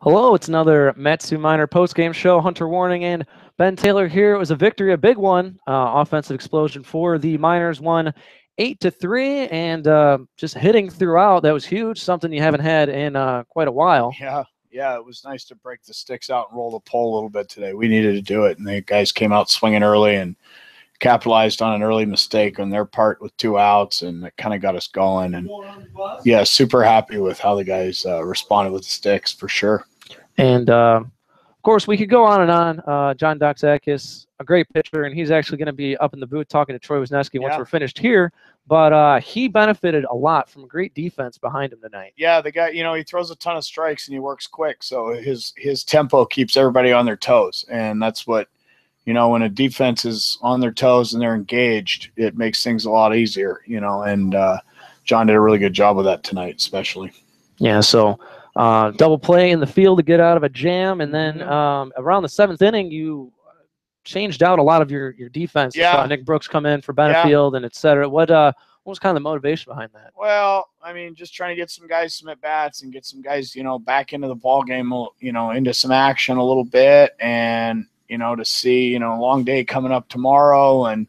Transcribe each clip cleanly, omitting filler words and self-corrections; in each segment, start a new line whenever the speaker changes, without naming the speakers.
Hello, it's another Metsu Minor postgame show. Hunter Warning and Ben Taylor here. It was a victory, a big one. Offensive explosion for the Miners, won 8-3, and just hitting throughout. That was huge. Something you haven't had in quite a while.
Yeah, it was nice to break the sticks out and roll the pole a little bit today. We needed to do it, and the guys came out swinging early and capitalized on an early mistake on their part with 2 outs, and it kind of got us going. And yeah, super happy with how the guys responded with the sticks for sure.
And of course, we could go on and on. John Doxakis, a great pitcher, and he's actually going to be up in the booth talking to Troy Wisniewski once we're finished here. But he benefited a lot from great defense behind him tonight.
Yeah, the guy, he throws a ton of strikes and he works quick, so his tempo keeps everybody on their toes, and that's what, when a defense is on their toes and they're engaged, it makes things a lot easier, and John did a really good job of that tonight, especially.
Yeah, so double play in the field to get out of a jam, and then around the 7th inning, you changed out a lot of your defense.
Yeah.
You saw Nick Brooks come in for Benefield and et cetera. What was kind of the motivation behind that?
Well, just trying to get some guys some at-bats and get some guys, back into the ball game, into some action a little bit, and, to see, a long day coming up tomorrow, and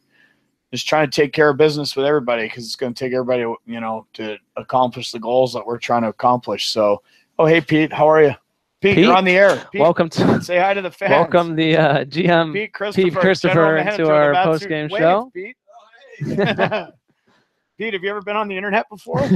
just trying to take care of business with everybody, because it's going to take everybody, to accomplish the goals that we're trying to accomplish. So, hey, Pete, how are you? Pete, you're on the air. Pete,
welcome to
say hi to the fans.
Welcome the GM Pete Christopher into our post-game show.
Pete. Pete, have you ever been on the internet before?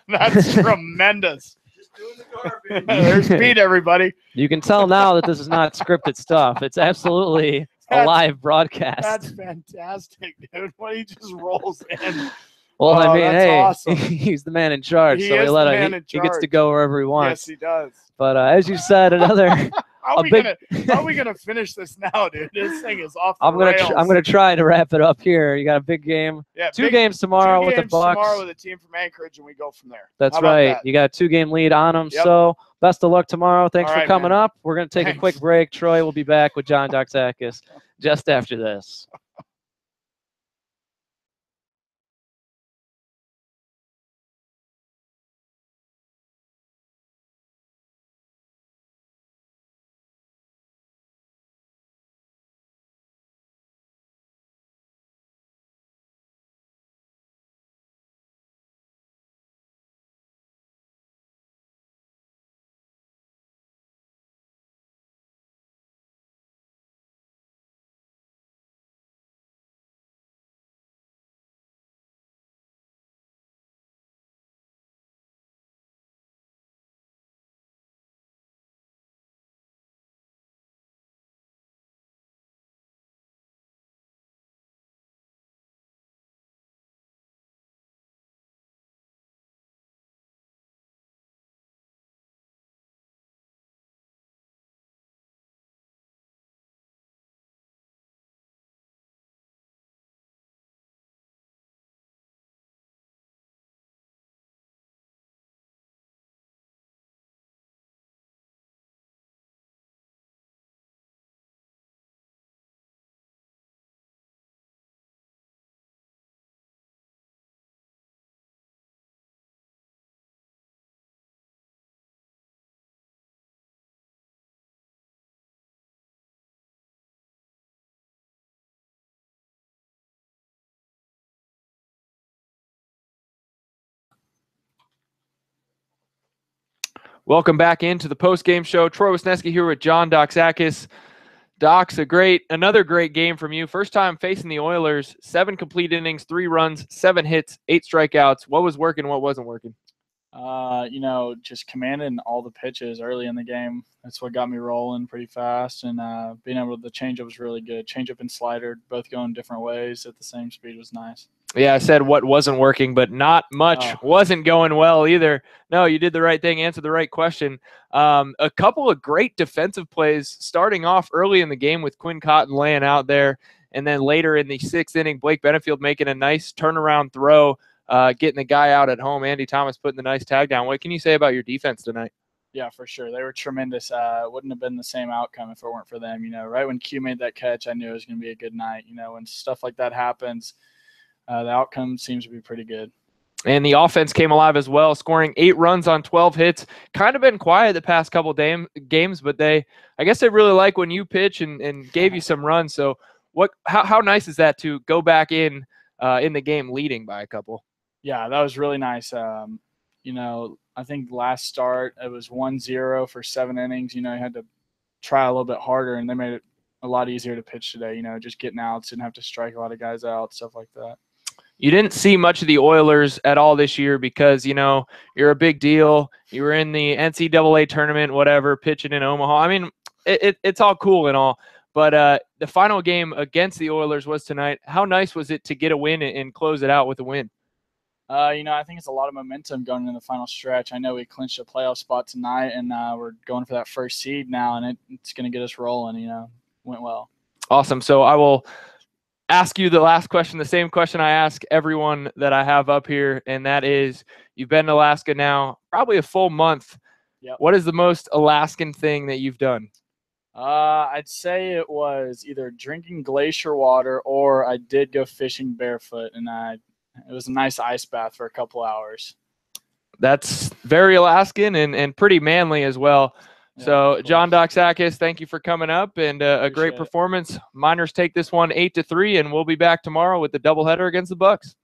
That's tremendous. Just doing the garbage. There's Pete, everybody.
You can tell now that this is not scripted stuff. It's absolutely a live broadcast.
That's fantastic, dude. When he just rolls in.
Well, hey,
awesome.
He's the man in charge, so he gets to go wherever he wants.
Yes, he does.
But as you said, another.
How are we gonna finish this now, dude? This thing is off the rails.
I'm gonna try to wrap it up here. You got a big game.
Yeah,
two games tomorrow with the Bucks.
Tomorrow with a team from Anchorage, and we go from there.
That's right. You got a 2-game lead on them. Yep. So best of luck tomorrow. Thanks for coming up. We're gonna take a quick break. Troy will be back with John Doxakis just after this.
Welcome back into the post-game show. Troy Wisniewski here with John Doxakis. Dox, another great game from you. First time facing the Oilers, 7 complete innings, 3 runs, 7 hits, 8 strikeouts. What was working, what wasn't working?
Just commanding all the pitches early in the game. That's what got me rolling pretty fast, and being able to, the changeup was really good. Changeup and slider, both going different ways at the same speed, was nice.
Yeah, I said what wasn't working, but not much wasn't going well either. No, you did the right thing, answered the right question. A couple of great defensive plays starting off early in the game with Quinn Cotton laying out there, and then later in the 6th inning, Blake Benefield making a nice turnaround throw, getting the guy out at home. Andy Thomas putting the nice tag down. What can you say about your defense tonight?
Yeah, for sure. They were tremendous. Wouldn't have been the same outcome if it weren't for them. Right when Q made that catch, I knew it was going to be a good night. When stuff like that happens, the outcome seems to be pretty good.
And the offense came alive as well, scoring 8 runs on 12 hits. Kind of been quiet the past couple games, but I guess they really like when you pitch and gave you some runs. So how nice is that to go back in the game leading by a couple?
Yeah, that was really nice. You know, I think last start it was 1-0 for 7 innings. You know, you had to try a little bit harder, and they made it a lot easier to pitch today. You know, just getting outs, didn't have to strike a lot of guys out, stuff like that.
You didn't see much of the Oilers at all this year because, you know, you're a big deal. You were in the NCAA tournament, whatever, pitching in Omaha. I mean, it's all cool and all. But the final game against the Oilers was tonight. How nice was it to get a win and close it out with a win?
You know, I think it's a lot of momentum going into the final stretch. I know we clinched a playoff spot tonight, and we're going for that first seed now, and it's going to get us rolling. You know, went well.
Awesome. So I will ask you the last question, the same question I ask everyone that I have up here, and that is, you've been to Alaska now probably a full month.
Yep.
What is the most Alaskan thing that you've done?
I'd say it was either drinking glacier water or I did go fishing barefoot, and it was a nice ice bath for a couple hours.
That's very Alaskan and pretty manly as well.
Yeah,
so, John Doxakis, thank you for coming up, and a great
Appreciate it.
performance. Miners take this one 8-3, and we'll be back tomorrow with the doubleheader against the Bucks.